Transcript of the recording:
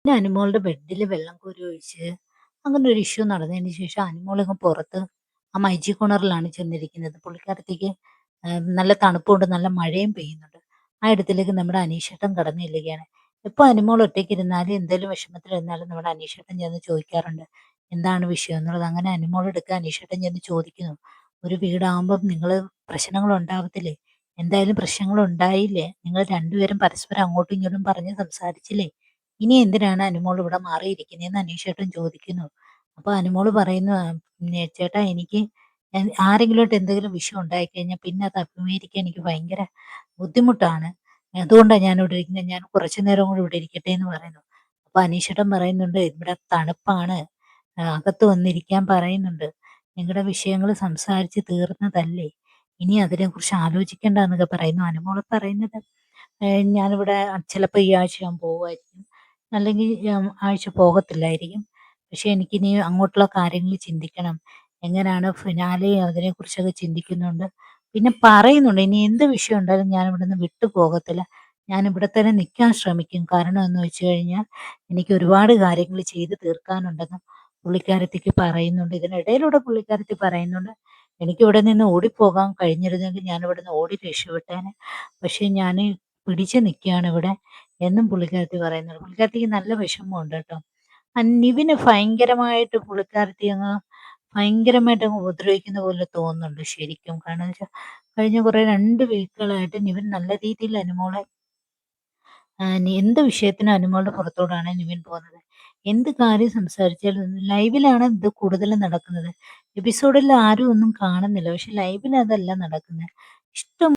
പിന്നെ അനുമോളുടെ ബെഡില് വെള്ളം കോരി ഒഴിച്ച് അങ്ങനെ ഒരു ഇഷ്യൂ നടന്നതിന് ശേഷം അനുമോളിങ്ങ് പുറത്ത് ആ മൈജി കോർണറിലാണ് ചെന്നിരിക്കുന്നത്. പുള്ളിക്കാരത്തിക്ക് നല്ല തണുപ്പുണ്ട്, നല്ല മഴയും പെയ്യുന്നുണ്ട്. ആ ഇടത്തിലേക്ക് നമ്മുടെ അനീഷേട്ടൻ കടന്നു ചെല്ലുകയാണ്. എപ്പോൾ അനുമോൾ ഒറ്റയ്ക്കിരുന്നാലും എന്തെങ്കിലും വിഷമത്തിലിരുന്നാലും നമ്മുടെ അനീഷേട്ടൻ ചെന്ന് ചോദിക്കാറുണ്ട് എന്താണ് വിഷയം എന്നുള്ളത്. അങ്ങനെ അനുമോളെടുക്കുക അനീഷേട്ടൻ ചെന്ന് ചോദിക്കുന്നു, ഒരു വീടാകുമ്പം നിങ്ങൾ പ്രശ്നങ്ങൾ ഉണ്ടാവത്തില്ലേ? എന്തായാലും പ്രശ്നങ്ങൾ ഉണ്ടായില്ലേ? നിങ്ങൾ രണ്ടുപേരും പരസ്പരം അങ്ങോട്ടും ഇങ്ങോട്ടും പറഞ്ഞ് സംസാരിച്ചില്ലേ? ഇനി എന്തിനാണ് അനുമോൾ ഇവിടെ മാറിയിരിക്കുന്നതെന്ന് അനീഷേട്ടൻ ചോദിക്കുന്നു. അപ്പൊ അനുമോള് പറയുന്നു, ചേട്ടാ എനിക്ക് ആരെങ്കിലുമായിട്ട് എന്തെങ്കിലും വിഷയം ഉണ്ടായിക്കഴിഞ്ഞാൽ പിന്നെ അത് അഭിമുഖീകരിക്കാൻ എനിക്ക് ഭയങ്കര ബുദ്ധിമുട്ടാണ്. അതുകൊണ്ടാണ് ഞാൻ ഇവിടെ ഇരിക്കുന്നത്. ഞാൻ കുറച്ചു നേരം കൂടി ഇവിടെ ഇരിക്കട്ടെ എന്ന് പറയുന്നു. അപ്പൊ അനീഷേട്ടൻ പറയുന്നുണ്ട്, ഇവിടെ തണുപ്പാണ്, അകത്ത് വന്നിരിക്കാൻ പറയുന്നുണ്ട്. നിങ്ങളുടെ വിഷയങ്ങൾ സംസാരിച്ച് തീർന്നതല്ലേ, ഇനി അതിനെക്കുറിച്ച് ആലോചിക്കണ്ട എന്നൊക്കെ പറയുന്നു. അനുമോള് പറയുന്നത്, ഞാനിവിടെ ചിലപ്പോൾ ഈ ആഴ്ച ഞാൻ പോവുമായിരിക്കും, അല്ലെങ്കിൽ ആഴ്ച പോകത്തില്ലായിരിക്കും. പക്ഷെ എനിക്കിനി അങ്ങോട്ടുള്ള കാര്യങ്ങൾ ചിന്തിക്കണം. എങ്ങനെയാണ് ഫിനാലെ അതിനെക്കുറിച്ചൊക്കെ ചിന്തിക്കുന്നുണ്ട്. പിന്നെ പറയുന്നുണ്ട്, ഇനി എന്ത് വിഷയം ഉണ്ടായാലും ഞാൻ ഇവിടുന്ന് വിട്ടു പോകത്തില്ല. ഞാൻ ഇവിടെ തന്നെ നിൽക്കാൻ ശ്രമിക്കും. കാരണം എന്ന് വെച്ച് കഴിഞ്ഞാൽ എനിക്ക് ഒരുപാട് കാര്യങ്ങൾ ചെയ്ത് തീർക്കാനുണ്ടെന്നും പുള്ളിക്കാരത്തിക്ക് പറയുന്നുണ്ട്. ഇതിനിടയിലൂടെ പുള്ളിക്കാരത്തി പറയുന്നുണ്ട്, എനിക്ക് ഇവിടെ നിന്ന് ഓടിപ്പോകാൻ കഴിഞ്ഞിരുന്നെങ്കിൽ ഞാൻ ഇവിടുന്ന് ഓടി രക്ഷപ്പെട്ടേനെ. പക്ഷെ ഞാൻ പിടിച്ചു നിൽക്കുകയാണ് ഇവിടെ എന്നും പുള്ളിക്കാരത്തി പറയുന്നുണ്ട്. പുള്ളിക്കാരത്തിക്ക് നല്ല വിഷമമുണ്ട് കേട്ടോ. നിവിന് ഭയങ്കരമായിട്ട് പുള്ളിക്കാരത്തി അങ്ങ് ഭയങ്കരമായിട്ട് അങ്ങ് ഉപദ്രവിക്കുന്ന പോലെ തോന്നുന്നുണ്ട് ശരിക്കും. കാരണം എന്ന് വെച്ചാൽ കഴിഞ്ഞ കുറേ 2 വീക്കുകളായിട്ട് നിവിൻ നല്ല രീതിയിൽ അനുമോളെ എന്ത് വിഷയത്തിനും അനുമോളുടെ പുറത്തോടാണ് നിവിൻ പോകുന്നത്. എന്ത് കാര്യം സംസാരിച്ചാലും ലൈവിലാണ് ഇത് കൂടുതലും നടക്കുന്നത്. എപ്പിസോഡിൽ ആരും ഒന്നും കാണുന്നില്ല, പക്ഷെ ലൈവിൽ അതല്ല നടക്കുന്നത്. ഇഷ്ടം